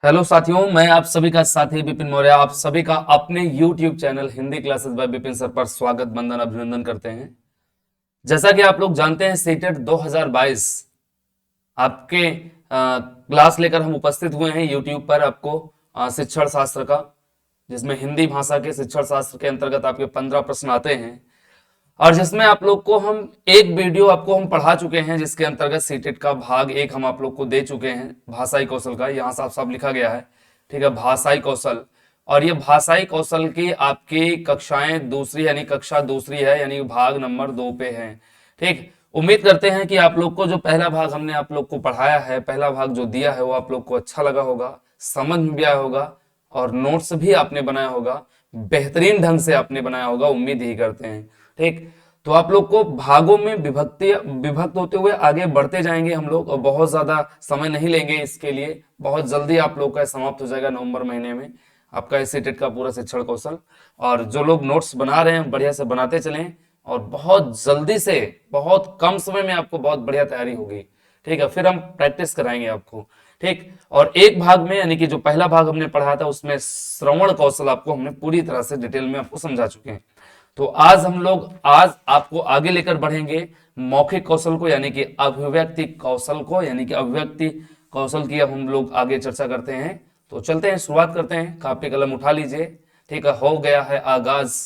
Hello साथियों, मैं आप सभी का साथी विपिन मौर्य आप सभी का अपने YouTube channel Hindi classes bye Vipin sir पर स्वागत, वंदन, अभिनंदन करते हैं। जैसा कि आप लोग जानते हैं, सीटेट 2022 आपके क्लास लेकर हम उपस्थित हुए हैं YouTube पर आपको शिक्षण शास्त्र का, जिसमें हिंदी भाषा के शिक्षण शास्त्र के अंतर्गत आपके 15 प्रश्न आते हैं और जिसमें आप लोग को हम एक वीडियो आपको हम पढ़ा चुके हैं, जिसके अंतर्गत सीटेट का भाग एक हम आप लोग को दे चुके हैं भाषाई कौशल का। यहाँ साफ साफ लिखा गया है, ठीक है, भाषाई कौशल। और ये भाषाई कौशल की आपकी कक्षाएं दूसरी यानी कक्षा दूसरी है, यानी भाग नंबर 2 पे है। ठीक, उम्मीद करते हैं कि आप लोग को जो पहला भाग हमने आप लोग को पढ़ाया है, पहला भाग जो दिया है, वो आप लोग को अच्छा लगा होगा, समझ में भी आया होगा और नोट्स भी आपने बनाया होगा, बेहतरीन ढंग से आपने बनाया होगा, उम्मीद ही करते हैं। ठीक, तो आप लोग को भागों में विभक्त होते हुए आगे बढ़ते जाएंगे हम लोग, और बहुत ज्यादा समय नहीं लेंगे इसके लिए। बहुत जल्दी आप लोग का समाप्त हो जाएगा नवंबर महीने में आपका सीटेट का पूरा शिक्षण कौशल। और जो लोग नोट्स बना रहे हैं, बढ़िया से बनाते चलें और बहुत जल्दी से, बहुत कम समय में आपको बहुत बढ़िया तैयारी होगी। ठीक है, फिर हम प्रैक्टिस कराएंगे आपको। ठीक, और एक भाग में यानी कि जो पहला भाग हमने पढ़ा था, उसमें श्रवण कौशल आपको हमने पूरी तरह से डिटेल में आपको समझा चुके हैं। तो आज आपको आगे लेकर बढ़ेंगे मौखिक कौशल को, यानी कि अभिव्यक्ति कौशल को, यानी कि अभिव्यक्ति कौशल की अब हम लोग आगे चर्चा करते हैं। तो चलते हैं, शुरुआत करते हैं। कापी कलम उठा लीजिए। ठीक है, हो गया है आगाज,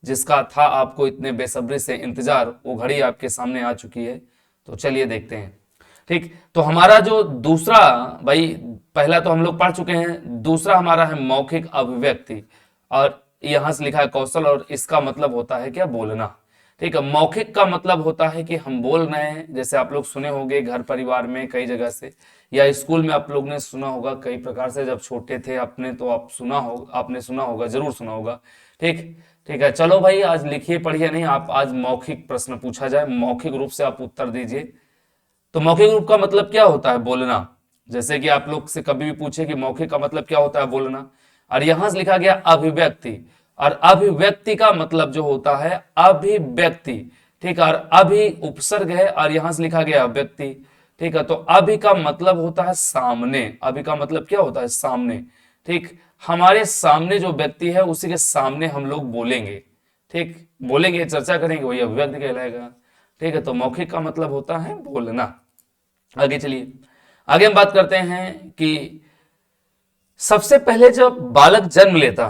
जिसका था आपको इतने बेसब्री से इंतजार, वो घड़ी आपके सामने आ चुकी है। तो चलिए देखते हैं। ठीक, तो हमारा जो दूसरा, भाई पहला तो हम लोग पढ़ चुके हैं, दूसरा हमारा है मौखिक अभिव्यक्ति। और यहां से लिखा है कौशल, और इसका मतलब होता है क्या, बोलना। ठीक है, मौखिक का मतलब होता है कि हम बोल रहे हैं, जैसे आप लोग सुने होंगे घर परिवार में कई जगह से, या स्कूल में आप लोग ने सुना होगा कई प्रकार से, जब छोटे थे अपने, तो आपने सुना होगा, जरूर सुना होगा। ठीक, ठीक है, चलो भाई, आज लिखिए पढ़िए नहीं, आप आज मौखिक प्रश्न पूछा जाए, मौखिक रूप से आप उत्तर दीजिए। तो मौखिक रूप का मतलब क्या होता है, बोलना। जैसे कि आप लोग से कभी भी पूछे कि मौखिक का मतलब क्या होता है, बोलना। और यहां से लिखा गया अभिव्यक्ति, और अभिव्यक्ति का मतलब जो होता है अभिव्यक्ति। ठीक है, और अभि उपसर्ग है और यहां से लिखा गया व्यक्ति। ठीक है, तो अभि का मतलब होता है सामने। अभि का मतलब क्या होता है, सामने। ठीक, हमारे सामने जो व्यक्ति है उसी के सामने हम लोग बोलेंगे। ठीक, बोलेंगे, चर्चा करेंगे, वही अभिव्यक्ति कहलाएगा। ठीक है, तो मौखिक का मतलब होता है बोलना। आगे चलिए, आगे हम बात करते हैं कि सबसे पहले जब बालक जन्म लेता,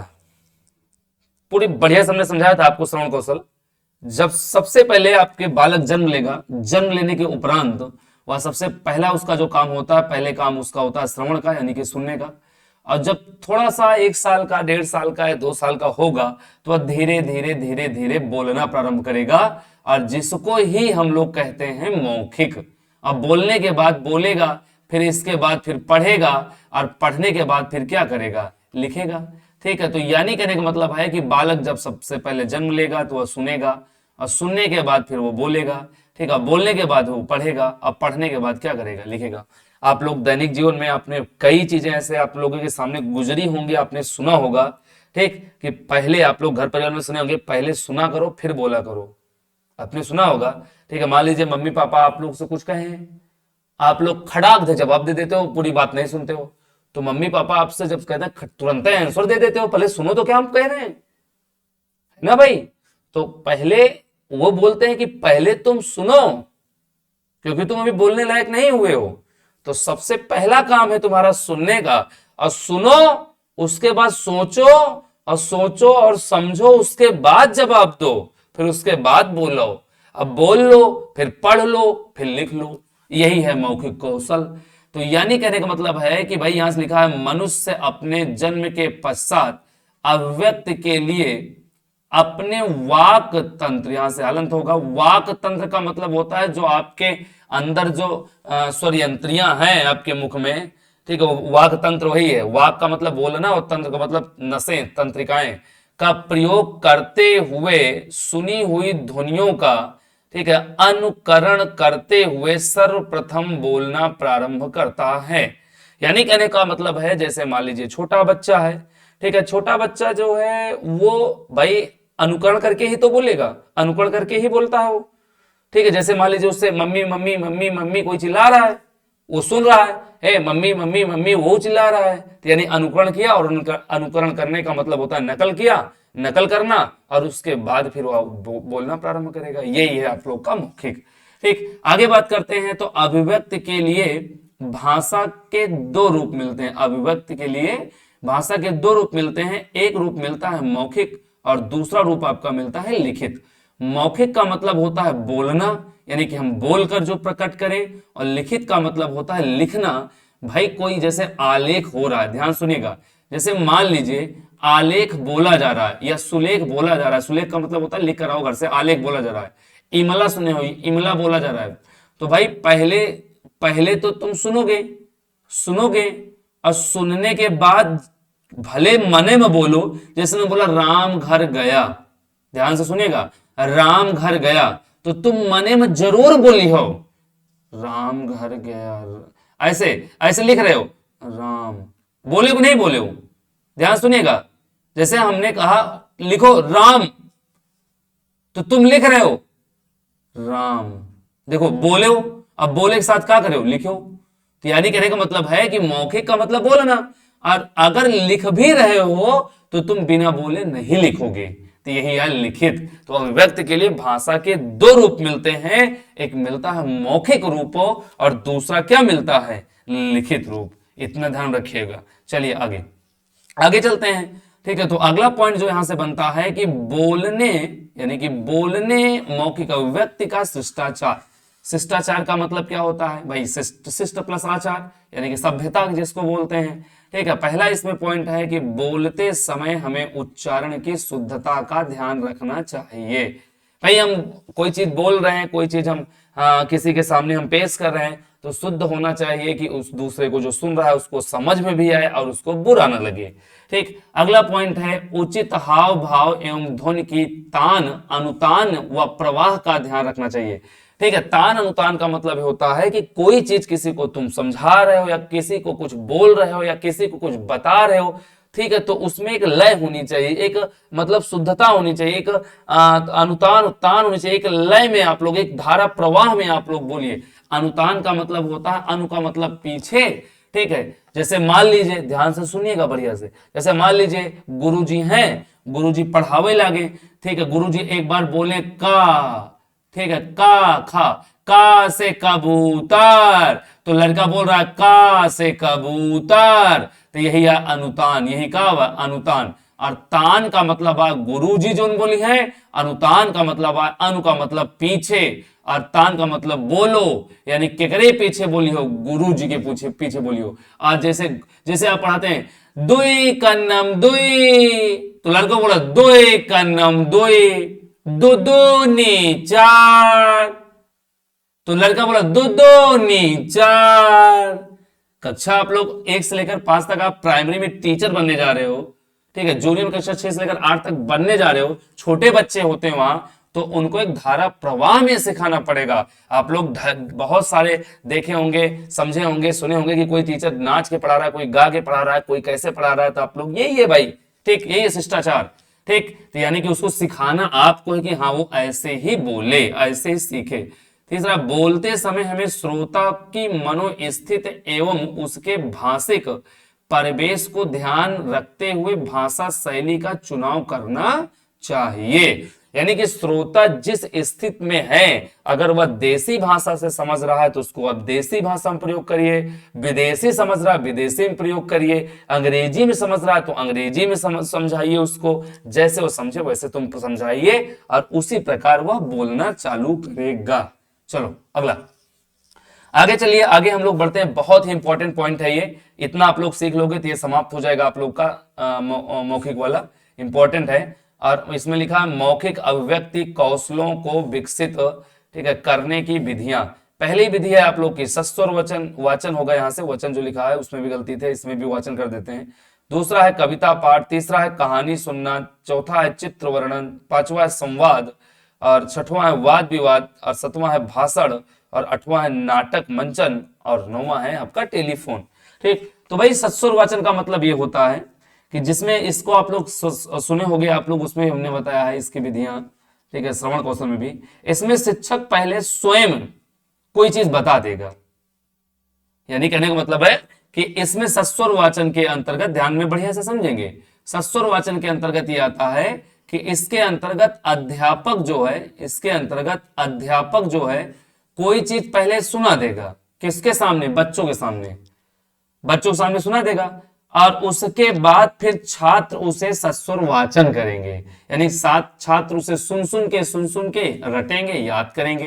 पूरी बढ़िया से हमने समझाया था आपको श्रवण कौशल। जब सबसे पहले आपके बालक जन्म लेगा, जन्म लेने के उपरांत वह सबसे पहला उसका जो काम होता है, पहले काम उसका होता है श्रवण का, यानी कि सुनने का। और जब थोड़ा सा 1 साल का, 1.5 साल का या 2 साल का होगा, तो वह धीरे धीरे धीरे धीरे बोलना प्रारंभ करेगा, और जिसको ही हम लोग कहते हैं मौखिक। अब बोलने के बाद बोलेगा, फिर इसके बाद फिर पढ़ेगा, और पढ़ने के बाद फिर क्या करेगा, लिखेगा। ठीक है, तो यानी कहने का मतलब है कि बालक जब सबसे पहले जन्म लेगा तो वह सुनेगा, और सुनने के बाद फिर वो बोलेगा। ठीक है, बोलने के बाद वो पढ़ेगा, अब पढ़ने के बाद क्या करेगा, लिखेगा। आप लोग दैनिक जीवन में आपने कई चीजें ऐसे आप लोगों के सामने गुजरी होंगी, आपने सुना होगा। ठीक, कि पहले आप लोग घर परिवार में सुने होंगे, पहले सुना करो फिर बोला करो। आपने सुना होगा। ठीक है, मान लीजिए मम्मी पापा आप लोग से कुछ कहें, आप लोग खड़ाक से जवाब दे देते हो, पूरी बात नहीं सुनते हो। तो मम्मी पापा आपसे जब कहते हैं तुरंत आंसर दे देते हो, पहले सुनो तो क्या हम कह रहे हैं, है ना भाई। तो पहले वो बोलते हैं कि पहले तुम सुनो, क्योंकि तुम अभी बोलने लायक नहीं हुए हो। तो सबसे पहला काम है तुम्हारा सुनने का, और सुनो, उसके बाद सोचो, और सोचो और समझो, उसके बाद जवाब दो, फिर उसके बाद बोलो। अब बोल लो, फिर पढ़ लो, फिर लिख लो। यही है मौखिक कौशल। तो यानी कहने का मतलब है कि भाई यहां से लिखा है, मनुष्य अपने जन्म के पश्चात अव्यक्त के लिए अपने वाक तंत्र, यहां से हलंत होगा, वाक तंत्र का मतलब होता है जो आपके अंदर जो स्वर यंत्रियां हैं आपके मुख में। ठीक है, वाक तंत्र वही है, वाक का मतलब बोलना और तंत्र का मतलब नसें, तंत्रिकाएं का प्रयोग करते हुए सुनी हुई ध्वनियों का, ठीक है, अनुकरण करते हुए सर्वप्रथम बोलना प्रारंभ करता है। यानी कहने का मतलब है, जैसे मान लीजिए छोटा बच्चा है। ठीक है, छोटा बच्चा जो है वो भाई अनुकरण करके ही तो बोलेगा, अनुकरण करके ही बोलता है वो। ठीक है, जैसे मान लीजिए उससे मम्मी मम्मी मम्मी मम्मी कोई चिल्ला रहा है, वो सुन रहा है, हे मम्मी मम्मी मम्मी, वो चिल्ला रहा है, तो यानी अनुकरण किया, और अनुकरण करने का मतलब होता है नकल किया, नकल करना, और उसके बाद फिर वो बोलना प्रारंभ करेगा। यही है आप लोग का मौखिक। ठीक, आगे बात करते हैं। तो अभिव्यक्ति के लिए भाषा के दो रूप मिलते हैं। अभिव्यक्ति के लिए भाषा के दो रूप मिलते हैं। एक रूप मिलता है मौखिक और दूसरा रूप आपका मिलता है लिखित। मौखिक का मतलब होता है बोलना, यानी कि हम बोलकर जो प्रकट करें, और लिखित का मतलब होता है लिखना। भाई कोई जैसे आलेख हो रहा है, ध्यान सुनिएगा, जैसे मान लीजिए आलेख बोला जा रहा है या सुलेख बोला जा रहा है। सुलेख का मतलब होता है लिख कर आओ घर से, आलेख बोला जा रहा है। इमला सुने हो, इमला बोला जा रहा है। तो भाई पहले पहले तो तुम सुनोगे, सुनोगे, और सुनने के बाद भले मने में बोलो, जैसे मैं बोला राम घर गया, ध्यान से सुनिएगा, राम घर गया, तो तुम मने में जरूर बोली हो राम घर गया, ऐसे ऐसे लिख रहे हो राम, बोले को नहीं बोले हो, ध्यान सुनिएगा। जैसे हमने कहा लिखो राम, तो तुम लिख रहे हो राम, देखो बोले हो, अब बोले के साथ क्या करे हो, लिखो। तो यानी कहने का मतलब है कि मौखिक का मतलब बोलना, और अगर लिख भी रहे हो तो तुम बिना बोले नहीं लिखोगे, तो यही है लिखित। तो अभिव्यक्ति के लिए भाषा के दो रूप मिलते हैं, एक मिलता है मौखिक रूप और दूसरा क्या मिलता है, लिखित रूप। इतना ध्यान रखिएगा। चलिए आगे आगे चलते हैं। ठीक है, तो अगला पॉइंट जो यहां से बनता है कि बोलने, यानी कि बोलने मौखिक अभिव्यक्ति का शिष्टाचार। शिष्टाचार का मतलब क्या होता है भाई, शिष्ट प्लस आचार, यानी कि सभ्यता जिसको बोलते हैं। ठीक है, पहला इसमें पॉइंट है कि बोलते समय हमें उच्चारण की शुद्धता का ध्यान रखना चाहिए। भाई हम कोई चीज बोल रहे हैं, कोई चीज हम किसी के सामने हम पेश कर रहे हैं, तो शुद्ध होना चाहिए कि उस दूसरे को जो सुन रहा है उसको समझ में भी आए और उसको बुरा ना लगे। ठीक, अगला पॉइंट है उचित हाव भाव एवं ध्वनि की तान अनुतान व प्रवाह का ध्यान रखना चाहिए। ठीक है, तान अनुतान का मतलब होता है कि कोई चीज किसी को तुम समझा रहे हो या किसी को कुछ बोल रहे हो या किसी को कुछ बता रहे हो, ठीक है, तो उसमें एक लय होनी चाहिए, एक मतलब शुद्धता होनी चाहिए, एक अनुतान तान होनी चाहिए, एक लय में आप लोग, एक धारा प्रवाह में आप लोग बोलिए। अनुतान का मतलब होता है, अनु का मतलब पीछे। ठीक है, जैसे मान लीजिए, ध्यान से सुनिएगा बढ़िया से, जैसे मान लीजिए गुरुजी हैं, गुरुजी पढ़ावे लागे, ठीक है, गुरुजी एक बार बोले का, ठीक है, का खा, का से कबूतर, तो लड़का बोल रहा है का से कबूतर, तो यही है अनुतान, यही का अनुतान। और तान का मतलब है गुरुजी जो बोली है, अनुतान का मतलब है अनु का मतलब पीछे, और तान का मतलब बोलो, यानी केकरे पीछे बोली हो, गुरुजी के पीछे बोली हो। आज जैसे जैसे आप पढ़ाते हैं दुई कन्नम दुई, तो लड़का बोला दुई कन्नम दुई, दो दूनी चार, तो लड़का बोला दो दूनी चार। कक्षा आप लोग 1 से लेकर 5 तक आप प्राइमरी में टीचर बनने जा रहे हो, ठीक है, जूनियर कक्षा 6 से लेकर 8 तक बनने जा रहे हो, छोटे बच्चे होते हैं वहां, तो उनको एक धारा प्रवाह में सिखाना पड़ेगा। आप लोग बहुत सारे देखे होंगे, समझे होंगे, सुने होंगे कि कोई टीचर नाच के पढ़ा रहा है, कोई गा के पढ़ा रहा है, कोई कैसे पढ़ा रहा है, तो आप लोग यही है भाई, ठीक, यही है शिष्टाचार। ठीक, तो यानी कि उसको सिखाना आपको है कि हाँ वो ऐसे ही बोले, ऐसे ही सीखे। तीसरा, बोलते समय हमें श्रोता की मनोस्थिति एवं उसके भाषिक परिवेश को ध्यान रखते हुए भाषा शैली का चुनाव करना चाहिए। यानी कि श्रोता जिस स्थिति में है, अगर वह देसी भाषा से समझ रहा है तो उसको अब देसी भाषा में प्रयोग करिए, विदेशी समझ रहा है विदेशी में प्रयोग करिए, अंग्रेजी में समझ रहा है तो अंग्रेजी में समझाइए उसको, जैसे वो समझे वैसे तुम समझाइए, और उसी प्रकार वह बोलना चालू करेगा। चलो अगला आगे चलिए, आगे हम लोग बढ़ते हैं। बहुत ही इंपॉर्टेंट पॉइंट है ये, इतना आप लोग सीख लोगे तो ये समाप्त हो जाएगा आप लोग का मौखिक वाला, इंपॉर्टेंट है। और इसमें लिखा है मौखिक अभिव्यक्ति कौशलों को विकसित, ठीक है, करने की विधियां। पहली विधि है आप लोग की सस्वर वचन, वाचन होगा, यहाँ से वचन जो लिखा है उसमें भी गलती थे, इसमें भी वाचन कर देते हैं। दूसरा है कविता पाठ, तीसरा है कहानी सुनना, चौथा है चित्र वर्णन, पांचवा है संवाद, और छठवां है वाद विवाद, और सातवां है भाषण, और आठवां है नाटक मंचन, और नौवां है आपका टेलीफोन। ठीक, तो भाई सस्वर वाचन का मतलब ये होता है कि जिसमें इसको आप लोग सुने होंगे आप लोग, उसमें हमने बताया है इसकी विधियां, ठीक है, श्रवण कौशल में भी। इसमें शिक्षक पहले स्वयं कोई चीज बता देगा, यानी कहने का मतलब है कि इसमें सस्वर वाचन के अंतर्गत, ध्यान में बढ़िया से समझेंगे, सस्वर वाचन के अंतर्गत ये आता है कि इसके अंतर्गत अध्यापक जो है, इसके अंतर्गत अध्यापक जो है कोई चीज पहले सुना देगा, किसके सामने, बच्चों के सामने, बच्चों के सामने सुना देगा, और उसके बाद फिर छात्र उसे सस्वर वाचन करेंगे, यानी सात छात्र उसे सुन सुन के रटेंगे, याद करेंगे।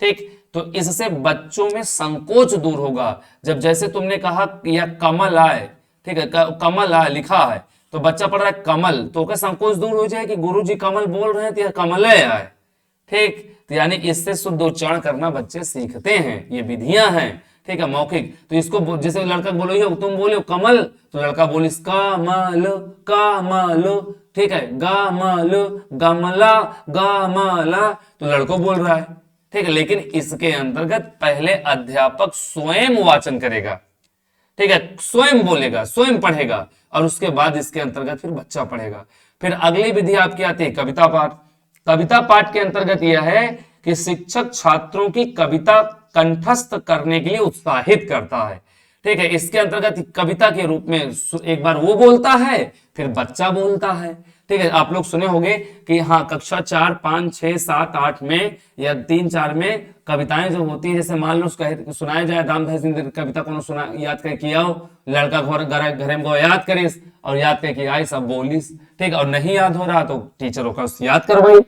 ठीक, तो इससे बच्चों में संकोच दूर होगा। जब जैसे तुमने कहा यह कमल आए, ठीक है, कमल आए लिखा है, तो बच्चा पढ़ रहा है कमल, तो क्या संकोच दूर हो जाए कि गुरुजी कमल बोल रहे हैं तो यह कमल आए। ठीक, तो यानी इससे शुद्ध उच्चारण करना बच्चे सीखते हैं, ये विधियां हैं। ठीक है, मौखिक। तो इसको जैसे लड़का बोलो, तुम बोले कमल, तो लड़का बोलिस कमल कमल, ठीक है, गमल गमला गमला, तो लड़को बोल रहा है। ठीक है, लेकिन इसके अंतर्गत पहले अध्यापक स्वयं वाचन करेगा, ठीक है, स्वयं बोलेगा, स्वयं पढ़ेगा, और उसके बाद इसके अंतर्गत फिर बच्चा पढ़ेगा। फिर अगली विधि आपकी आती है कविता पाठ। कविता पाठ के अंतर्गत यह है कि शिक्षक छात्रों की कविता कंठस्थ करने के लिए उत्साहित करता है। ठीक है, इसके अंतर्गत कविता के रूप में एक बार वो बोलता है, फिर बच्चा बोलता है। ठीक है, आप लोग सुने होंगे कि हाँ, कक्षा 4, 5, 6, 7, 8 में या 3, 4 में कविताएं जो होती है, जैसे मान लो सुनाया जाए दामधारी सिंह कविता को सुना, याद कर किया हो, लड़का घर में याद करिस और याद करके आई सब बोलिस। ठीक, और नहीं याद हो रहा तो टीचरों का याद करवाई।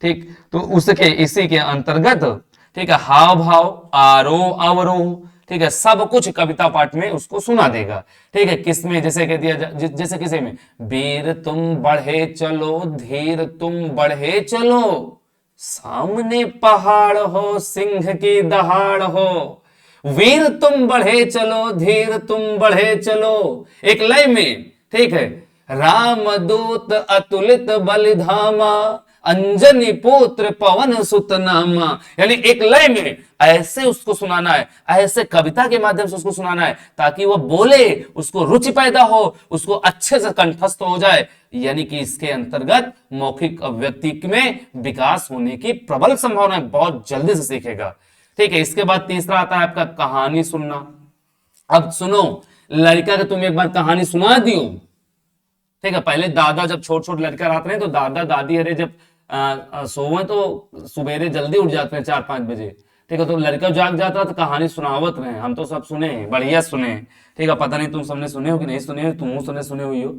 ठीक, तो उसके इसी के अंतर्गत, ठीक है, हाव भाव, आरोह अवरोह, ठीक है, सब कुछ कविता पाठ में उसको सुना देगा। ठीक है, किसमें, जैसे कह दिया जैसे किसी में, वीर तुम बढ़े चलो, धीर तुम बढ़े चलो, सामने पहाड़ हो, सिंह की दहाड़ हो, वीर तुम बढ़े चलो, धीर तुम बढ़े चलो, एक लय में। ठीक है, रामदूत अतुलित बलिधामा, अंजनी पुत्र पवन सुत नामा, यानी एक लय में ऐसे उसको सुनाना है, ऐसे कविता के माध्यम से उसको सुनाना है, ताकि वह बोले, उसको रुचि पैदा हो, उसको अच्छे से कंठस्थ हो जाए। यानी कि इसके अंतर्गत मौखिक अभिव्यक्ति में विकास होने की प्रबल संभावना है, बहुत जल्दी से सीखेगा। ठीक है, इसके बाद तीसरा आता है आपका कहानी सुनना। अब सुनो, लड़का को तुम एक बार कहानी सुना दियो, ठीक है, पहले दादा जब छोटे लड़का रहते हैं तो दादा दादी अरे जब सोवे तो सुबेरे जल्दी उठ जाते हैं 4-5 बजे। ठीक है, तो लड़का जाग जाता है तो कहानी सुनावत रहे, हम तो सब सुने हैं, बढ़िया सुने हैं। ठीक है, पता नहीं तुम सबने सुने हो कि नहीं सुने हो, तुम सुने हुई हो।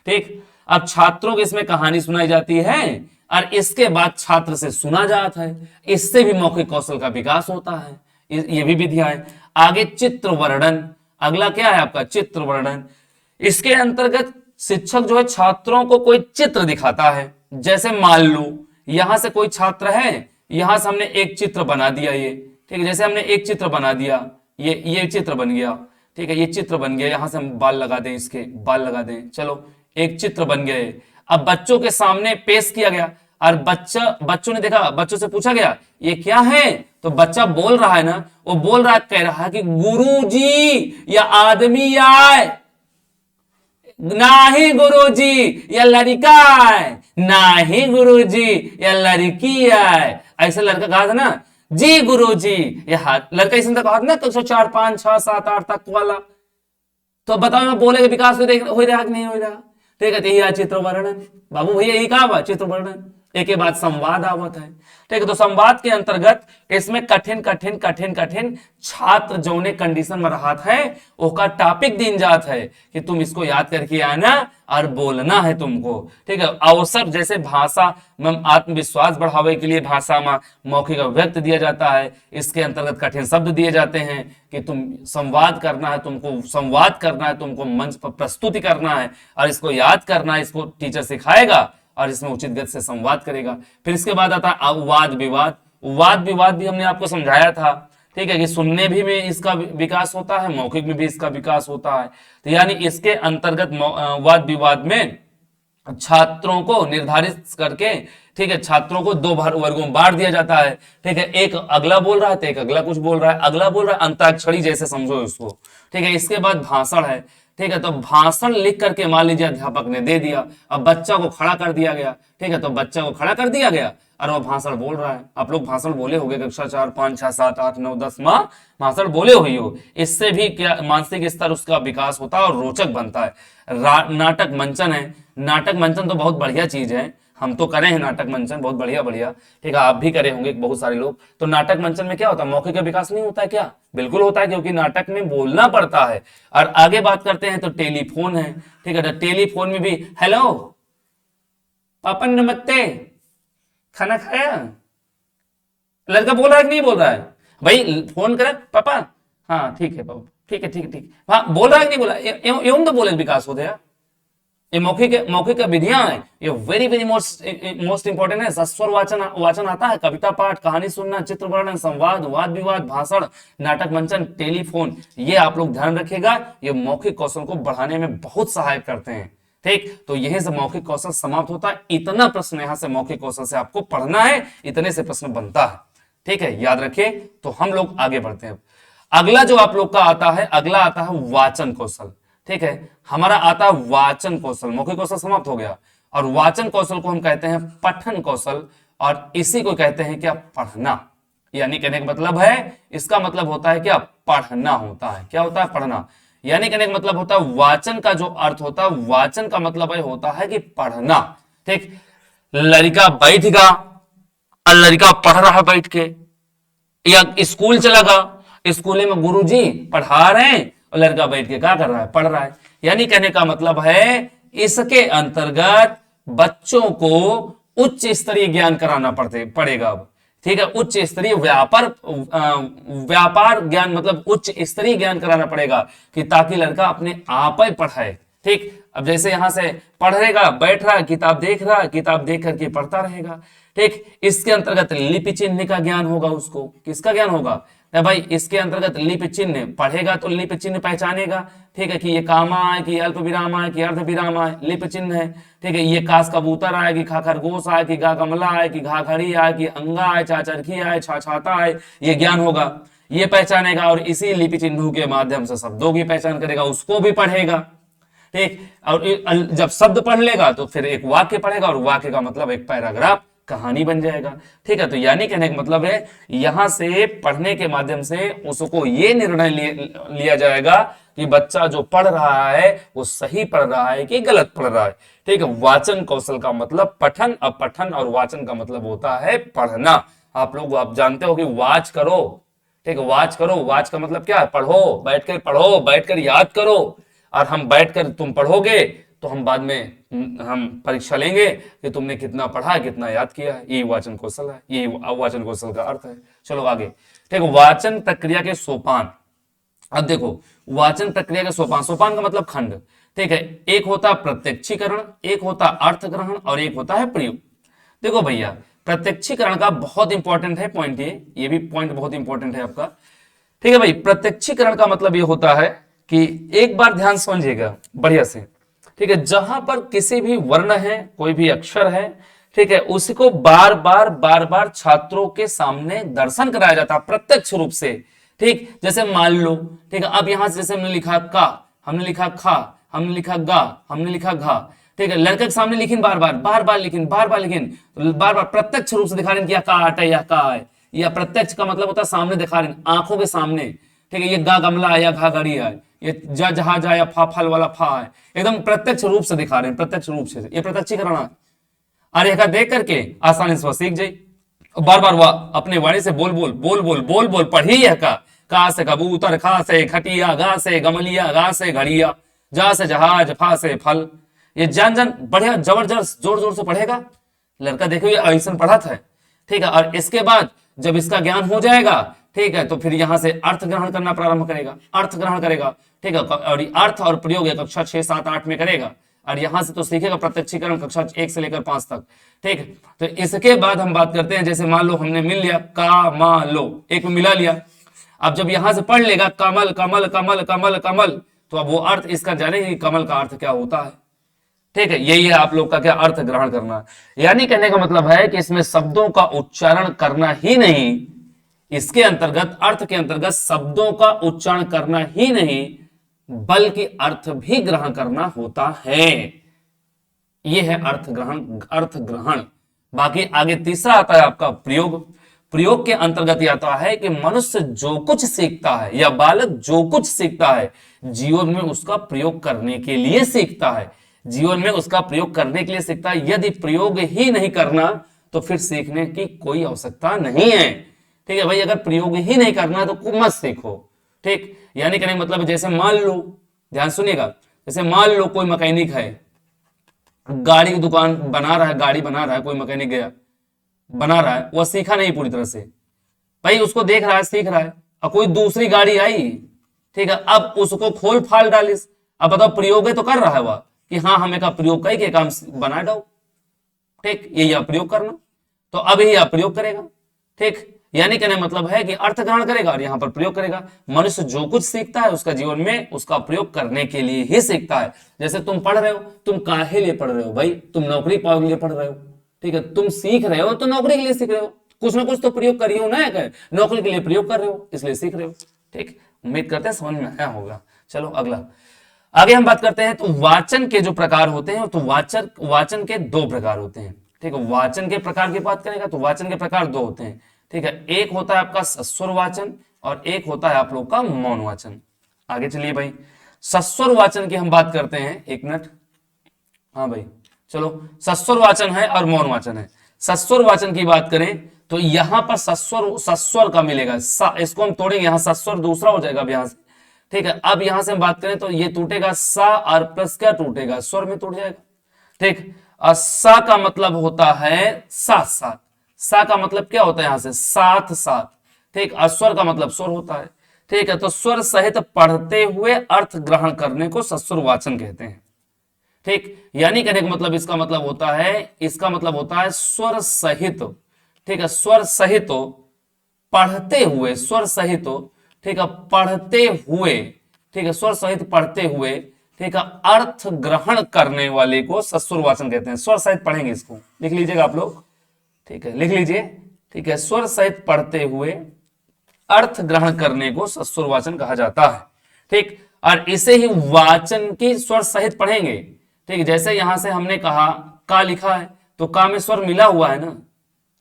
ठीक, अब छात्रों को इसमें कहानी सुनाई जाती है और इसके बाद छात्र से सुना जाता है, इससे भी मौखिक कौशल का विकास होता है। ये भी विधियां है। आगे चित्र वर्णन, अगला क्या है आपका चित्र वर्णन। इसके अंतर्गत शिक्षक जो है छात्रों को कोई चित्र दिखाता है। जैसे मान लो यहां से कोई छात्र है, यहां से हमने एक चित्र बना दिया, ये ठीक है, जैसे हमने एक चित्र बना दिया, ये चित्र बन गया। ठीक है, ये चित्र बन गया, यहां से हम बाल लगा दें, इसके बाल लगा दें, चलो एक चित्र बन गए। अब बच्चों के सामने पेश किया गया और बच्चों ने देखा, बच्चों से पूछा गया ये क्या है, तो बच्चा बोल रहा है ना, वो बोल रहा है, कह रहा है कि गुरुजी या आदमी आए, नाही गुरुजी या लड़का है, नाही गुरुजी या लड़की है। ऐसा लड़का कहा था ना, जी गुरुजी, यह लड़का इसने कहा था ना, 4, 5, 6, 7, 8 तक वाला। तो बताओ मैं बोले विकास हो रहा कि नहीं हो रहा। ठीक है, तो यह चित्र वर्णन, बाबू भैया यही कहा चित्र वर्णन। एक के बाद संवाद आवत है। ठीक है, तो संवाद के अंतर्गत इसमें कठिन छात्र जौने कंडीशन में रहा है उसका टॉपिक दिन जात है कि तुम इसको याद करके आना और बोलना है तुमको। ठीक है, अवसर जैसे भाषा में आत्मविश्वास बढ़ावे के लिए भाषा में मौखिक अभिव्यक्ति दिया जाता है। इसके अंतर्गत कठिन शब्द दिए जाते हैं कि तुम संवाद करना है, तुमको संवाद करना है, तुमको मंच पर प्रस्तुति करना है और इसको याद करना है। इसको टीचर सिखाएगा और इसमें उचित गति से संवाद करेगा। फिर इसके बाद आता है वाद विवाद। वाद विवाद भी हमने आपको समझाया था। ठीक है, कि सुनने भी में इसका विकास होता है, मौखिक में भी इसका विकास होता है। तो यानी इसके अंतर्गत वाद विवाद में छात्रों को निर्धारित करके, ठीक है, छात्रों को 2 वर्गों में बांट दिया जाता है। ठीक है, एक अगला बोल रहा है तो एक अगला कुछ बोल रहा है, अगला बोल रहा है, अंताक्षरी जैसे समझो इसको। ठीक है, इसके बाद भाषण है। ठीक है, तो भाषण लिख करके मान लीजिए अध्यापक ने दे दिया, अब बच्चा को खड़ा कर दिया गया, ठीक है, तो बच्चा को खड़ा कर दिया गया और वो भाषण बोल रहा है। आप लोग भाषण बोले होंगे कक्षा 4, 5, 6, 7, 8, 9, 10 माह भाषण बोले हुई हो। इससे भी क्या मानसिक स्तर उसका विकास होता है और रोचक बनता है। नाटक मंचन है, नाटक मंचन तो बहुत बढ़िया चीज है, हम तो करे हैं नाटक मंचन, बहुत बढ़िया बढ़िया, ठीक है, आप भी करे होंगे बहुत सारे लोग। तो नाटक मंचन में क्या होता है, मौखिक का विकास नहीं होता है क्या? बिल्कुल होता है, क्योंकि नाटक में बोलना पड़ता है। और आगे बात करते हैं तो टेलीफोन है, ठीक है, तो टेलीफोन में भी हेलो पापा नमस्ते, खाना खाया, लड़का बोल रहा है कि नहीं बोल रहा है भाई, फोन करे पापा, हाँ ठीक है पापा, ठीक है ठीक है ठीक, हाँ बोल रहा है कि नहीं बोला, एवं तो बोले विकास होते हैं। ये मौखिक विधियां है, ये वेरी वेरी मोस्ट इंपॉर्टेंट है। सस्वर वाचन आता है, कविता पाठ, कहानी सुनना, चित्र वर्णन, संवाद, वाद विवाद, भाषण, नाटक मंचन, टेलीफोन, ये आप लोग ध्यान रखिएगा, ये मौखिक कौशल को बढ़ाने में बहुत सहायक करते हैं। ठीक, तो यहीं से मौखिक कौशल समाप्त होता है। इतना प्रश्न यहां से मौखिक कौशल से आपको पढ़ना है, इतने से प्रश्न बनता है, ठीक है, याद रखिए। तो हम लोग आगे बढ़ते हैं। अगला जो आप लोग का आता है, अगला आता है वाचन कौशल, ठीक है, हमारा आता है वाचन कौशल। मौखिक कौशल समाप्त हो गया, और वाचन कौशल को हम कहते हैं पठन कौशल, और इसी को कहते हैं क्या, पढ़ना। यानी कहने का मतलब है, इसका मतलब होता है क्या, पढ़ना होता है। क्या होता है, पढ़ना। यानी कहने का मतलब होता है, वाचन का जो अर्थ होता है, वाचन का मतलब होता है कि पढ़ना। ठीक, लड़का बैठेगा और लड़का पढ़ रहा है बैठ के, या स्कूल चला गया, स्कूल में गुरुजी पढ़ा रहे हैं और लड़का बैठ के क्या कर रहा है, पढ़ रहा है। यानी कहने का मतलब है, इसके अंतर्गत बच्चों को उच्च स्तरीय ज्ञान कराना पड़ेगा अब, ठीक है, उच्च स्तरीय व्यापार ज्ञान, मतलब उच्च स्तरीय ज्ञान कराना पड़ेगा, कि ताकि लड़का अपने आप ही पढ़ाए। ठीक, अब जैसे यहां से पढ़ेगा, बैठ रहा है, किताब देख रहा है, किताब देख करके पढ़ता रहेगा। ठीक, इसके अंतर्गत लिपि चिन्ह का ज्ञान होगा उसको। किसका ज्ञान होगा भाई, इसके अंतर्गत लिपि चिन्ह पढ़ेगा तो लिपि चिन्ह पहचानेगा, ठीक है, कि ये कामा है, कि अल्प विराम है, कि अर्ध विराम है, लिपि चिन्ह है। ठीक है, ये कास कबूतर आए, कि खा खरगोश आए, कि गा गमला आए, कि घा घड़ी आए, कि अंगा आए, चा चरखी आए, छा छाता आए, ये ज्ञान होगा, ये पहचानेगा। और इसी लिपि चिन्हों के माध्यम से शब्दों की पहचान करेगा, उसको भी पढ़ेगा। ठीक, और जब शब्द पढ़ लेगा तो फिर एक वाक्य पढ़ेगा, और वाक्य का मतलब एक पैराग्राफ, कहानी बन जाएगा। ठीक है, तो यानी कहने का मतलब है, यहां से पढ़ने के माध्यम से उसको ये निर्णय लिया जाएगा कि बच्चा जो पढ़ रहा है वो सही पढ़ रहा है कि गलत पढ़ रहा है। ठीक है, वाचन कौशल का मतलब पठन, अब पठन और वाचन का मतलब होता है पढ़ना। आप जानते हो कि वाच करो, ठीक है, वाच करो, वाच का मतलब क्या है, पढ़ो, बैठकर पढ़ो, बैठकर याद करो। और हम बैठकर तुम पढ़ोगे तो हम बाद में हम परीक्षा लेंगे कि तुमने कितना पढ़ा, कितना याद किया है। यही वाचन कौशल है, यही वाचन कौशल का अर्थ है। चलो आगे। ठीक, वाचन प्रक्रिया के सोपान। अब देखो, वाचन प्रक्रिया के सोपान, सोपान का मतलब खंड। ठीक है, एक होता है प्रत्यक्षीकरण, एक होता है अर्थ ग्रहण, और एक होता है प्रयोग। देखो भैया, प्रत्यक्षीकरण का बहुत इंपॉर्टेंट है पॉइंट, ये भी पॉइंट बहुत इंपॉर्टेंट है आपका। ठीक है भाई, प्रत्यक्षीकरण का मतलब ये होता है कि एक बार ध्यान समझिएगा बढ़िया से, ठीक है, जहां पर किसी भी वर्ण है, कोई भी अक्षर है, ठीक है, उसको बार बार छात्रों के सामने दर्शन कराया जाता है प्रत्यक्ष रूप से। ठीक, जैसे मान लो, ठीक है, अब यहां से जैसे हमने लिखा का, हमने लिखा खा, हमने लिखा गा, हमने लिखा घा, ठीक है, लड़के के सामने लिखिन बार बार लिखिन, बार बार प्रत्यक्ष रूप से दिखा रहे हैं कि का है या का है, या प्रत्यक्ष का मतलब होता है सामने दिखा रहे हैं, आंखों के सामने। ठीक है, ये गा गमला है या घा घड़ी है, ये जा जहा जा या फा फल वाला फा है, एकदम प्रत्यक्ष रूप से दिखा रहे हैं, प्रत्यक्ष रूप से, ये प्रत्यक्षीकरण है। अरे का देख करके आसानी से सीख जाए, बार बार वह अपने वाणी से बोल पढ़ी है का से कबूतर, खा से खटिया, गा से गमलिया, गा से घड़िया, जा से जहाज, फा से फल। ये जान बढ़िया जबरदस्त जोर जोर से पढ़ेगा लड़का, देखो ये ऐसा पढ़ा था। ठीक है, और इसके बाद जब इसका ज्ञान हो जाएगा, ठीक है, तो फिर यहां से अर्थ ग्रहण करना प्रारंभ करेगा, अर्थ ग्रहण करेगा। ठीक है, और अर्थ और प्रयोग कक्षा 6, 7, 8 में करेगा, और यहां से तो सीखेगा प्रत्यक्षीकरण कक्षा 1 से लेकर 5 तक। ठीक, तो इसके बाद हम बात करते हैं, जैसे मान लो हमने मिल लिया का मा लो, एक में मिला लिया। अब जब यहां से पढ़ लेगा कमल कमल कमल कमल कमल, तो अब वो अर्थ इसका जानेगी कमल का अर्थ क्या होता है। ठीक है, यही है आप लोग का क्या, अर्थ ग्रहण करना। यानी कहने का मतलब है कि इसमें शब्दों का उच्चारण करना ही नहीं, इसके अंतर्गत अर्थ के अंतर्गत शब्दों का उच्चारण करना ही नहीं, बल्कि अर्थ भी ग्रहण करना होता है। यह है अर्थ ग्रहण, अर्थ ग्रहण। बाकी आगे तीसरा आता है आपका प्रयोग। प्रयोग के अंतर्गत यह आता है कि मनुष्य जो कुछ सीखता है या बालक जो कुछ सीखता है जीवन में उसका प्रयोग करने के लिए सीखता है। जीवन में उसका प्रयोग करने के लिए सीखता है। यदि प्रयोग ही नहीं करना तो फिर सीखने की कोई आवश्यकता नहीं है। ठीक है भाई, अगर प्रयोग ही नहीं करना तो मत सीखो। ठीक, यानी कहने का मतलब जैसे मान लो, ध्यान सुनिएगा, जैसे मान लो कोई मैकेनिक है, गाड़ी की दुकान बना रहा है, गाड़ी बना रहा है, कोई मैकेनिक गया बना रहा है, वह सीखा नहीं पूरी तरह से, भाई उसको देख रहा है, सीख रहा है, और कोई दूसरी गाड़ी आई, ठीक है, अब उसको खोल फाल डालिस, अब बताओ प्रयोग तो कर रहा है वह कि हाँ हमें का प्रयोग करके काम बना डाओ। ठीक, यही प्रयोग करना, तो अब यही प्रयोग करेगा। ठीक, यानी कहने मतलब है कि अर्थ ग्रहण करेगा और यहां पर प्रयोग करेगा। मनुष्य जो कुछ सीखता है उसका जीवन में उसका प्रयोग करने के लिए ही सीखता है। जैसे तुम पढ़ रहे हो, तुम काहे लिए पढ़ रहे हो भाई? तुम नौकरी पाओ के लिए पढ़ रहे हो। ठीक है, तुम सीख रहे हो तो नौकरी के लिए सीख रहे हो, कुछ ना कुछ तो प्रयोग करिए हो ना, नौकरी के लिए प्रयोग कर रहे हो इसलिए सीख रहे हो। ठीक, उम्मीद करते हैं समझ में आया होगा। चलो अगला, आगे हम बात करते हैं। तो वाचन के जो प्रकार होते हैं, तो वाचन के दो प्रकार होते हैं। ठीक है, वाचन के प्रकार की बात करेगा तो वाचन के प्रकार दो होते हैं। ठीक है, एक होता है आपका सस्वर वाचन और एक होता है आप लोग का मौन वाचन। आगे चलिए भाई, सस्वर वाचन की हम बात करते हैं, एक मिनट। हाँ भाई चलो, सस्वर वाचन है और मौन वाचन है। सस्वर वाचन की बात करें तो यहां पर सस्वर का मिलेगा, इसको हम तोड़ेंगे, यहां सस्वर दूसरा हो जाएगा अब यहां से। ठीक है, अब यहां से हम बात करें तो ये टूटेगा सा और प्लस क्या टूटेगा, स्वर में टूट जाएगा। ठीक, और सा का मतलब होता है साथ साथ, सा का मतलब क्या होता है यहां से साथ साथ। ठीक, और स्वर का मतलब स्वर होता है। ठीक है, तो स्वर सहित पढ़ते हुए अर्थ ग्रहण करने को सस्वर वाचन कहते हैं। ठीक, यानी कहने का मतलब इसका मतलब होता है, इसका मतलब होता है स्वर सहित। ठीक है, स्वर सहित पढ़ते हुए, स्वर सहित, ठीक है, पढ़ते हुए, ठीक है, स्वर सहित पढ़ते हुए, ठीक है, अर्थ ग्रहण करने वाले को सस्वर वाचन कहते हैं। स्वर सहित पढ़ेंगे, इसको लिख लीजिएगा आप लोग। ठीक है, लिख लीजिए। ठीक है, स्वर सहित पढ़ते हुए अर्थ ग्रहण करने को सस्वर वाचन कहा जाता है। ठीक, और इसे ही वाचन की स्वर सहित पढ़ेंगे। ठीक, जैसे यहां से हमने कहा का लिखा है तो का में स्वर मिला हुआ है ना,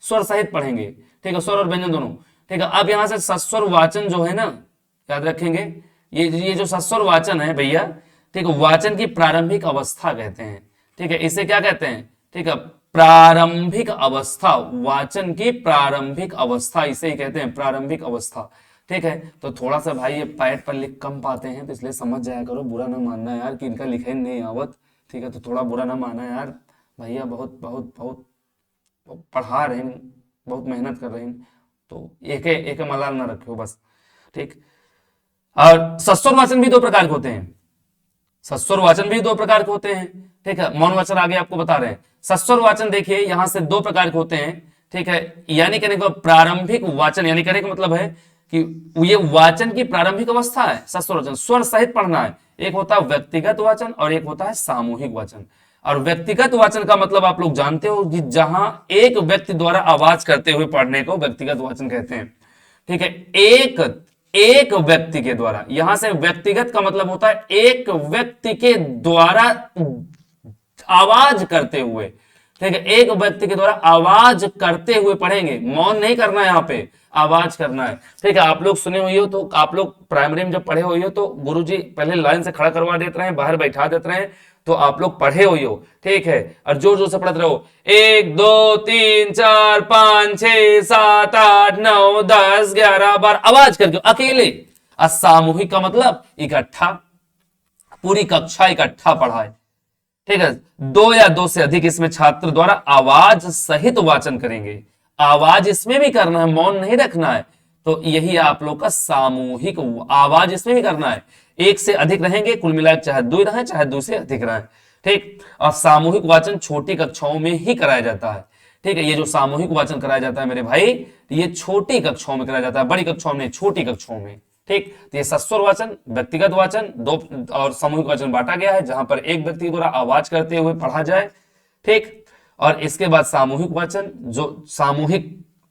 स्वर सहित पढ़ेंगे। ठीक है, स्वर और व्यंजन दोनों। ठीक है, अब यहां से सस्वर वाचन जो है ना, याद रखेंगे, ये जो सस्वर वाचन है भैया, ठीक है, वाचन की प्रारंभिक अवस्था कहते हैं। ठीक है, इसे क्या कहते हैं? ठीक है, प्रारंभिक अवस्था, वाचन की प्रारंभिक अवस्था इसे ही कहते हैं, प्रारंभिक अवस्था। ठीक है, तो थोड़ा सा भाई ये पैड पर लिख कम पाते हैं तो इसलिए समझ जाया करो, बुरा ना मानना यार कि इनका लिखे नहीं आवत। ठीक है, तो थोड़ा बुरा ना माना यार भैया, बहुत बहुत बहुत पढ़ा रहे हैं, बहुत मेहनत कर रहे हैं, तो एक मलाल ना रखो बस। ठीक, और सस्वर वाचन भी दो प्रकार के होते हैं, सस्वर वाचन भी दो प्रकार के होते हैं। ठीक है, मौन वाचन आगे आपको बता रहे हैं। सस्वर वाचन देखिए यहां से दो प्रकार के होते हैं। ठीक है, यानी कहने का प्रारंभिक वाचन, यानी कहने का मतलब है कि ये वाचन की प्रारंभिक अवस्था है सस्वर वाचन, स्वर सहित पढ़ना है। एक होता है व्यक्तिगत वाचन और एक होता है सामूहिक वाचन। और व्यक्तिगत वाचन का मतलब आप लोग जानते हो कि जहां एक व्यक्ति द्वारा आवाज करते हुए पढ़ने को व्यक्तिगत वाचन कहते हैं। ठीक है, एक व्यक्ति के द्वारा, यहां से व्यक्तिगत का मतलब होता है एक व्यक्ति के द्वारा आवाज करते हुए। ठीक है, एक व्यक्ति के द्वारा आवाज करते हुए पढ़ेंगे, मौन नहीं करना है, यहां पे आवाज करना है। ठीक है, आप लोग सुने हुई हो तो, आप लोग प्राइमरी में जब पढ़े हुई हो तो गुरुजी पहले लाइन से खड़ा करवा देते हैं, बाहर बैठा देते हैं, तो आप लोग पढ़े हुई हो। ठीक है, और जोर जोर से पढ़ते रहो, 1 2 3 4 5 6 7 8 9 10 11 12 आवाज करके अकेले। सामूहिक का मतलब इकट्ठा, पूरी कक्षा इकट्ठा पढ़ाए। ठीक है, 2 या 2 से अधिक इसमें छात्र द्वारा आवाज सहित वाचन करेंगे, आवाज इसमें भी करना है, मौन नहीं रखना है। तो यही आप लोग का सामूहिक, आवाज इसमें भी करना है। 1 से अधिक रहेंगे, कुल मिलाकर चाहे 2 रहे चाहे 2 से अधिक रहे। ठीक, और सामूहिक वाचन छोटी कक्षाओं में ही कराया जाता है। ठीक है, ये जो सामूहिक वाचन कराया जाता है मेरे भाई, ये छोटी कक्षाओं में कराया जाता है, बड़ी कक्षाओं में, छोटी कक्षाओं में। ठीक, तो ये सस्वर वाचन, व्यक्तिगत वाचन दो और सामूहिक वाचन बांटा गया है, जहां पर एक व्यक्ति द्वारा आवाज करते हुए पढ़ा जाए। ठीक, और इसके बाद सामूहिक वाचन जो सामूहिक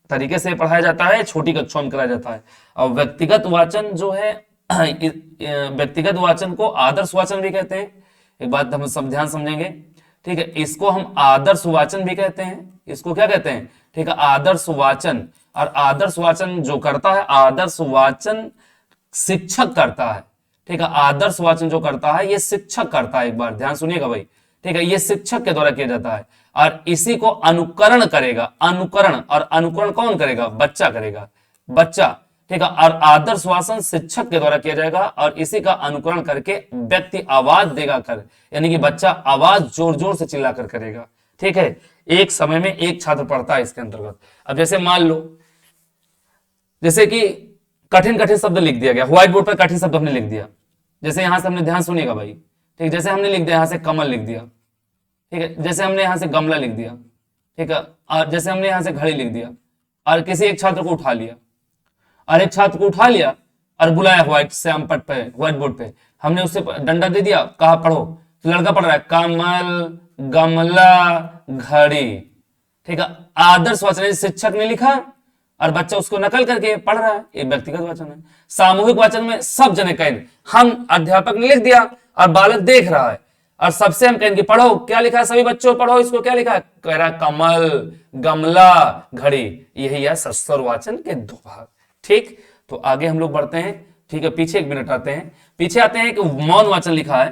तरीके से पढ़ाया जाता है, छोटी कक्षाओं में कराया जाता है। और व्यक्तिगत वाचन जो है व्यक्तिगत वाचन को आदर्श वाचन भी कहते हैं। एक बात हम सब ध्यान समझेंगे, ठीक है, इसको हम आदर्श वाचन भी कहते हैं। इसको क्या कहते हैं, ठीक है, आदर्श वाचन। और आदर्श वाचन जो करता है, आदर्श वाचन शिक्षक करता है, ठीक है, आदर्श वाचन जो करता है ये शिक्षक करता है। एक बार ध्यान सुनिएगा भाई, ठीक है, ये शिक्षक के द्वारा किया जाता है। और इसी को अनुकरण करेगा, अनुकरण, और अनुकरण कौन करेगा, बच्चा करेगा, बच्चा, ठीक है। और आदर्श वाचन शिक्षक के द्वारा किया जाएगा और इसी का अनुकरण करके व्यक्ति आवाज देगा कर, यानी कि बच्चा आवाज जोर जोर से चिल्लाकर करेगा, ठीक है। एक समय में एक छात्र पढ़ता है इसके अंतर्गत। अब जैसे मान लो, जैसे कि कठिन कठिन शब्द लिख दिया गया, व्हाइट बोर्ड पर कठिन शब्द हमने लिख दिया। जैसे यहां से हमने, ध्यान सुनिएगा भाई, ठीक, जैसे हमने लिख दिया यहां से कमल लिख दिया, ठीक है, जैसे हमने यहां से गमला लिख दिया, ठीक है, और जैसे हमने यहां से घड़ी लिख दिया, और किसी एक छात्र को उठा लिया, और एक छात्र को उठा लिया और बुलाया व्हाइट श्याम पट पे, व्हाइट बोर्ड पे, हमने उससे डंडा दे दिया, कहा पढ़ो, तो लड़का पढ़ रहा है कमल गमला घड़ी, ठीक है। आदर्श वाचन शिक्षक ने लिखा और बच्चा उसको नकल करके पढ़ रहा है, ये व्यक्तिगत वाचन है। सामूहिक वाचन में सब जने कहें, हम अध्यापक ने लिख दिया और बालक देख रहा है और सबसे हम कहेंगे पढ़ो, क्या लिखा है सभी बच्चों पढ़ो, इसको क्या लिखा है, कह रहा कमल गमला घड़ी। यही है सस्वर वाचन के दो भाग, ठीक। तो आगे हम लोग बढ़ते हैं, ठीक है, पीछे एक मिनट आते हैं, पीछे आते हैं कि मौन वाचन लिखा है,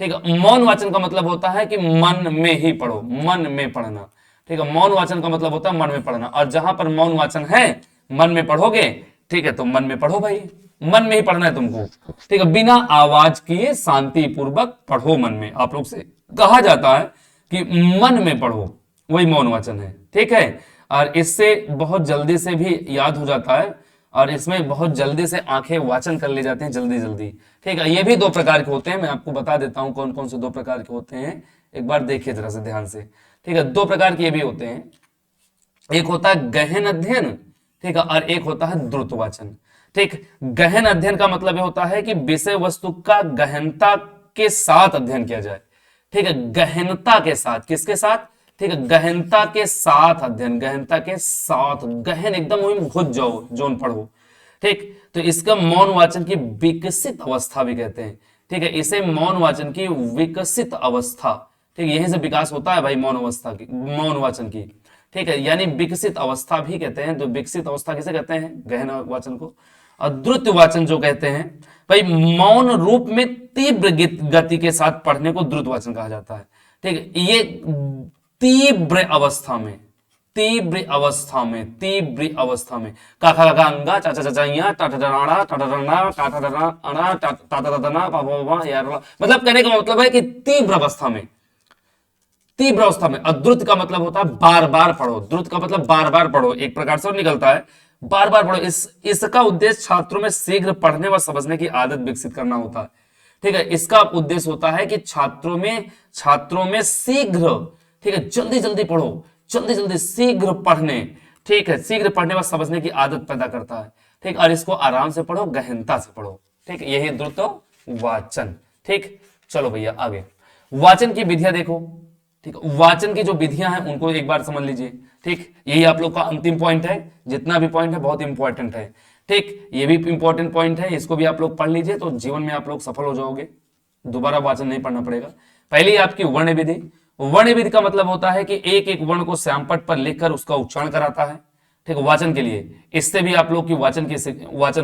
ठीक है। मौन वाचन का मतलब होता है कि मन में ही पढ़ो, मन में पढ़ना, ठीक है। मौन वाचन का मतलब होता है मन में पढ़ना, और जहां पर मौन वाचन है, मन में पढ़ोगे, ठीक है, तो मन में पढ़ो भाई, मन में ही पढ़ना है तुमको, ठीक है, बिना आवाज किए शांति पूर्वक पढ़ो, मन में। आप लोग से कहा जाता है कि मन में पढ़ो, वही मौन वाचन है, ठीक है। और इससे बहुत जल्दी से भी याद हो जाता है और इसमें बहुत जल्दी से आंखें वाचन कर ले जाते हैं, जल्दी जल्दी, ठीक है। ये भी दो प्रकार के होते हैं, मैं आपको बता देता हूं कौन कौन से दो प्रकार के होते हैं, एक बार देखिए जरा से ध्यान से, ठीक है। दो प्रकार के ये भी होते हैं, एक होता है गहन अध्ययन, ठीक है, और एक होता है द्रुत वाचन, ठीक। गहन अध्ययन का मतलब ये होता है कि विषय वस्तु का गहनता के साथ अध्ययन किया जाए, ठीक है, गहनता के साथ, किसके साथ, ठीक है, गहनता के साथ अध्ययन, गहनता के साथ, गहन एकदम वही घुस जाओ, जोन पढ़ो, ठीक। तो इसका मौन वाचन की विकसित अवस्था भी कहते हैं, ठीक है, इसे मौन वाचन की विकसित अवस्था, ठीक, यहीं से विकास होता है भाई मौन अवस्था की, मौन वाचन की, ठीक है, यानी विकसित अवस्था भी कहते हैं। तो विकसित अवस्था किसे कहते हैं, गहन वाचन को। और द्रुत वाचन जो कहते हैं भाई, मौन रूप में तीव्र गति के साथ पढ़ने को द्रुत वाचन कहा जाता है, ठीक है। ये तीव्र अवस्था में, तीव्र अवस्था में, तीव्र अवस्था में, काका काका अंगा चाचा चाचाइया टाटा डराना टाटा डराना टाटा डराना टाटा डराना पापा यार, मतलब कहने का मतलब है कि तीव्र अवस्था में, तीव्र अवस्था में। और द्रुत का मतलब होता है बार बार पढ़ो, द्रुत का मतलब बार बार पढ़ो, एक प्रकार से निकलता है बार बार पढ़ो। इसका उद्देश्य छात्रों में शीघ्र पढ़ने व समझने की आदत विकसित करना होता है, ठीक है। इसका उद्देश्य होता है कि छात्रों में शीघ्र, ठीक है, जल्दी जल्दी पढ़ो, जल्दी जल्दी शीघ्र पढ़ने, ठीक है, शीघ्र पढ़ने व समझने की आदत पैदा करता है, ठीक। और इसको आराम से पढ़ो, गहनता से पढ़ो, ठीक, यही द्रुत वाचन, ठीक। चलो भैया आगे, वाचन की विधियां देखो, ठीक, वाचन की जो विधियां हैं उनको एक बार समझ लीजिए, ठीक। यही आप लोग का अंतिम पॉइंट है, जितना भी पॉइंट है बहुत इंपॉर्टेंट है, ठीक। ये भी इंपॉर्टेंट पॉइंट है, इसको भी आप लोग पढ़ लीजिए तो जीवन में आप लोग सफल हो जाओगे, दोबारा वाचन नहीं पढ़ना पड़ेगा। पहली आपकी वर्ण विधि, वर्ण विधि का मतलब होता है कि एक एक वर्ण को श्यामपट्ट पर लिखकर उसका उच्चारण कराता है, ठीक, वाचन के लिए। इससे भी आप लोग की वाचन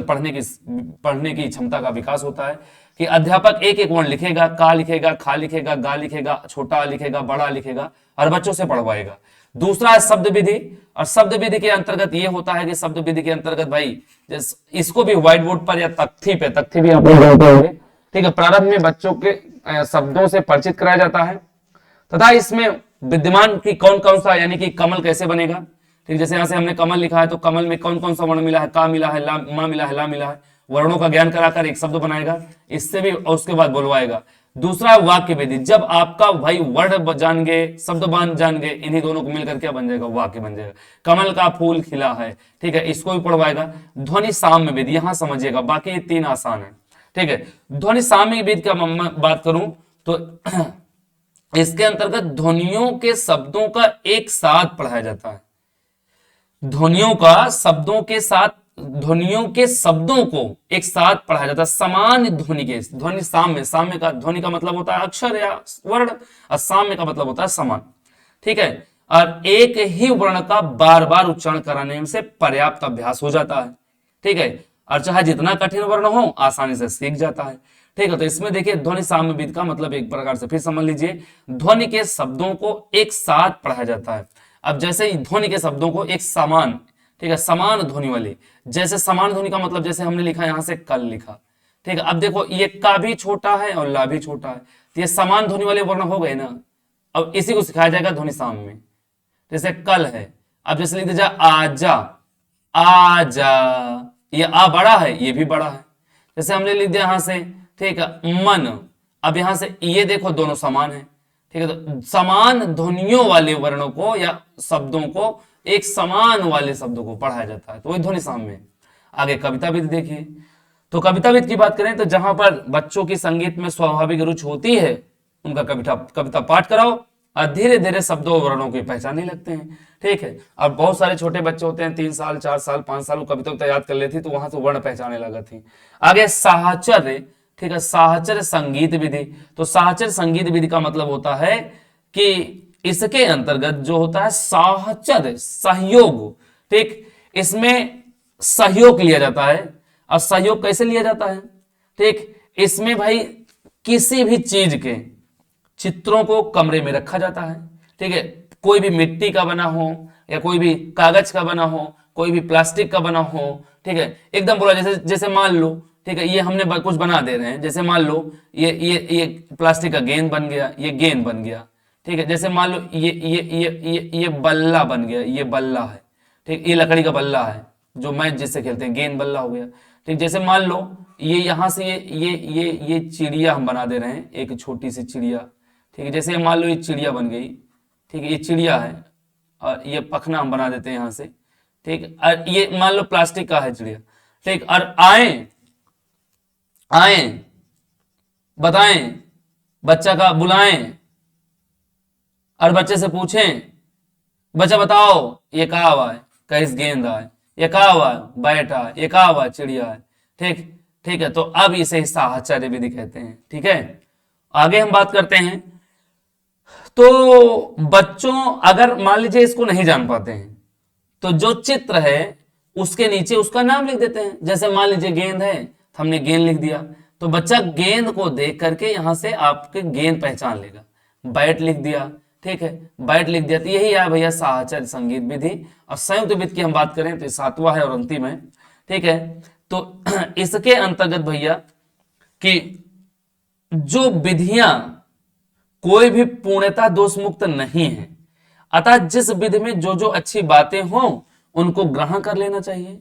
पढ़ने की क्षमता का विकास होता है कि अध्यापक एक एक वर्ण लिखेगा, का लिखेगा, खा लिखेगा, गा लिखेगा, छोटा लिखेगा, बड़ा लिखेगा और बच्चों से पढ़वाएगा। दूसरा है शब्द विधि, और शब्द विधि के अंतर्गत ये होता है कि शब्द विधि के अंतर्गत भाई इसको भी व्हाइट बोर्ड पर या तख्ती भी आप लोग जानते होंगे, ठीक है। प्रारंभ में बच्चों के शब्दों से परिचित कराया जाता है तथा इसमें विद्यमान की कौन कौन सा, यानी कि कमल कैसे बनेगा, ठीक। जैसे यहां से हमने कमल लिखा है तो कमल में कौन कौन सा वर्ण मिला है, का मिला है, ला, मा मिला है, ला मिला है, वर्णों का ज्ञान कराकर एक शब्द बनाएगा, इससे भी और उसके बाद बोलवाएगा। दूसरा वाक्य विधि, जब आपका भाई वर्ण जान गए, शब्द बांध जान गए, इन्हीं दोनों को मिलकर क्या बन जाएगा, वाक्य बन जाएगा। कमल का फूल खिला है, ठीक है, इसको भी पढ़वाएगा। ध्वनि साम्य विधि, यहां समझिएगा, बाकी ये तीन आसान है, ठीक है। ध्वनि साम्य विधि का मैं बात करूं तो इसके अंतर्गत ध्वनियों के शब्दों का एक साथ पढ़ाया जाता है, ध्वनियों का शब्दों के साथ ध्वनियों के शब्दों को एक साथ पढ़ा जाता है। समान ध्वनि के, ध्वनि साम्य, साम्य का ध्वनि का मतलब होता है अक्षर या वर्ण, और साम्य का मतलब होता है समान। ठीक है, और एक ही वर्ण का बार बार उच्चारण कराने से पर्याप्त अभ्यास हो जाता है। ठीक है, और चाहे जितना कठिन वर्ण हो आसानी से सीख जाता है। ठीक है, तो इसमें देखिए ध्वनि साम्यविद का मतलब एक प्रकार से फिर समझ लीजिए, ध्वनि के शब्दों को एक साथ पढ़ा जाता है। अब जैसे ही ध्वनि के शब्दों को एक समान, ठीक है, समान ध्वनि वाली, जैसे समान ध्वनि का मतलब जैसे हमने लिखा यहां से कल लिखा। ठीक है, अब देखो ये का भी छोटा है और ला भी छोटा है, तो ये समान ध्वनि वाले वर्ण हो गए ना। अब इसी को सिखाया जाएगा ध्वनि साम्य में। जैसे कल है, अब जैसे लिख दीजिए आजा, आजा, ये आ बड़ा है, ये भी बड़ा है। जैसे हमने लिख दिया यहां से, ठीक है, मन, अब यहां से ये देखो दोनों समान है। ठीक है, तो समान ध्वनियों वाले वर्णों को या शब्दों को एक समान वाले शब्दों को पढ़ाया जाता है, तो वही ध्वनि साम्य है। आगे कविताविद देखिए, तो कविताविद की बात करें तो जहां पर बच्चों की संगीत में स्वाभाविक रुचि होती है उनका कविता पाठ कराओ और धीरे धीरे शब्दों और वर्णों की पहचानने लगते हैं। ठीक है, अब बहुत सारे छोटे बच्चे होते हैं 3 साल 4 साल 5 साल, वो कविता याद कर लेती तो वहां से वर्ण पहचानने लगा थी। आगे साहचर्य, ठीक है, साहचर्य संगीत विधि, तो साहचर्य संगीत विधि का मतलब होता है कि इसके अंतर्गत जो होता है साहचर्य सहयोग। ठीक, इसमें सहयोग लिया जाता है। और सहयोग कैसे लिया जाता है? ठीक, इसमें भाई किसी भी चीज के चित्रों को कमरे में रखा जाता है। ठीक है, कोई भी मिट्टी का बना हो या कोई भी कागज का बना हो, कोई भी प्लास्टिक का बना हो। ठीक है, एकदम बोला जैसे जैसे मान लो, ठीक है, ये हमने कुछ बना दे रहे हैं, जैसे मान लो ये प्लास्टिक का गेंद बन गया, ये गेंद बन गया। ठीक है, जैसे मान लो ये बल्ला बन गया, ये बल्ला है। ठीक, ये लकड़ी का बल्ला है जो मैच जिससे खेलते हैं, गेंद बल्ला हो गया। ठीक, जैसे मान लो ये यहां से ये चिड़िया हम बना दे रहे हैं, एक छोटी सी चिड़िया। ठीक है, जैसे मान लो ये चिड़िया बन गई। ठीक है, ये चिड़िया है और ये पखना हम बना देते हैं यहां से। ठीक, और ये मान लो प्लास्टिक का है चिड़िया। ठीक, और आए आए बताएं, बच्चा का बुलाएं और बच्चे से पूछें, बच्चा बताओ ये कहा हुआ है, कहीं गेंद है, ये कहा हुआ है बैठा है, ये कहा हुआ है चिड़िया है। ठीक, ठीक है, तो अब इसे साहचर्य विधि कहते हैं। ठीक है, आगे हम बात करते हैं। तो बच्चों अगर मान लीजिए इसको नहीं जान पाते हैं तो जो चित्र है उसके नीचे उसका नाम लिख देते हैं। जैसे मान लीजिए गेंद है, तो हमने गेंद लिख दिया, तो बच्चा गेंद को देख करके यहां से आपके गेंद पहचान लेगा। बैट लिख दिया, ठीक है, बैट लिख दिया, तो यही है भैया साहचर्य संगीत विधि। और संयुक्त विधि की हम बात करें तो 7वां है और अंतिम है। ठीक है, तो इसके अंतर्गत भैया कि जो विधियां कोई भी पूर्णतः दोष मुक्त नहीं है, अतः जिस विधि में जो जो अच्छी बातें हो उनको ग्रहण कर लेना चाहिए।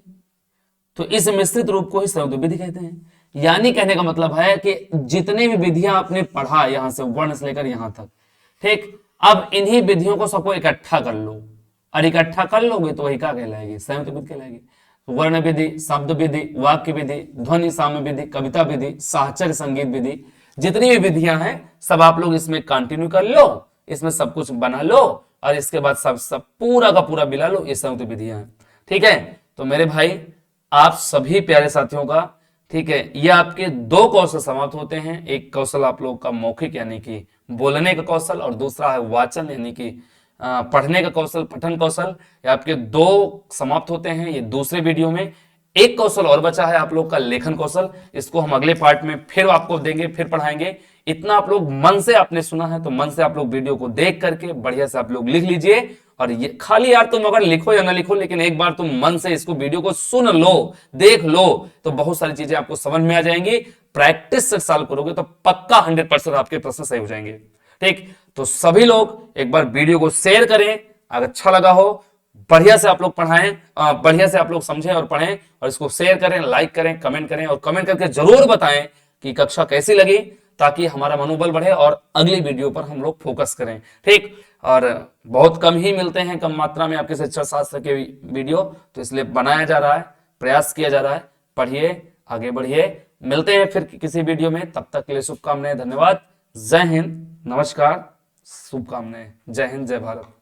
तो इस मिश्रित रूप को ही संयुक्त विधि कहते हैं। यानी कहने का मतलब है कि जितने भी विधियां आपने पढ़ा यहां से वर्ण से लेकर यहां तक, ठीक, अब इन्हीं विधियों को सबको इकट्ठा कर लो, और इकट्ठा कर लोगे तो वही क्या कहलाएगी? संयुक्त विधि कहलाएगी। वर्ण विधि, शब्द विधि, वाक्य विधि, ध्वनि साम्य विधि, कविता विधि, साहचर्य संगीत विधि, जितनी भी विधियां हैं सब आप लोग इसमें कंटिन्यू कर लो, इसमें सब कुछ बना लो और इसके बाद सब पूरा का पूरा मिला लो, ये संयुक्त विधियां हैं। ठीक है, तो मेरे भाई आप सभी प्यारे साथियों का, ठीक है, ये आपके 2 कौशल समाप्त होते हैं। एक कौशल आप लोग का मौखिक यानी कि बोलने का कौशल, और दूसरा है वाचन यानी कि पढ़ने का कौशल, पठन कौशल। ये आपके 2 समाप्त होते हैं ये दूसरे वीडियो में। एक कौशल और बचा है आप लोग का लेखन कौशल, इसको हम अगले पार्ट में फिर आपको देंगे, फिर पढ़ाएंगे। इतना आप लोग मन से आपने सुना है तो मन से आप लोग वीडियो को देख करके बढ़िया से आप लोग लिख लीजिए। और ये खाली यार तुम अगर लिखो या ना लिखो, लेकिन एक बार तुम मन से इसको वीडियो को सुन लो, देख लो, तो बहुत सारी चीजें आपको समझ में आ जाएंगी। प्रैक्टिस से साल करोगे तो पक्का 100% आपके प्रश्न सही हो जाएंगे। ठीक, तो सभी लोग एक बार वीडियो को शेयर करें, अगर अच्छा लगा हो बढ़िया से आप लोग पढ़ाएं, बढ़िया से आप लोग समझें और पढ़ें, और इसको शेयर करें, लाइक करें, कमेंट करें, और कमेंट करके जरूर बताएं कि कक्षा कैसी लगी, ताकि हमारा मनोबल बढ़े और अगली वीडियो पर हम लोग फोकस करें। ठीक, और बहुत कम ही मिलते हैं, कम मात्रा में आपके शिक्षा शास्त्र के वीडियो, तो इसलिए बनाया जा रहा है, प्रयास किया जा रहा है। पढ़िए, आगे बढ़िए, मिलते हैं फिर किसी वीडियो में, तब तक के लिए शुभकामनाएं, धन्यवाद, जय हिंद, नमस्कार, शुभकामनाएं, जय हिंद, जय भारत।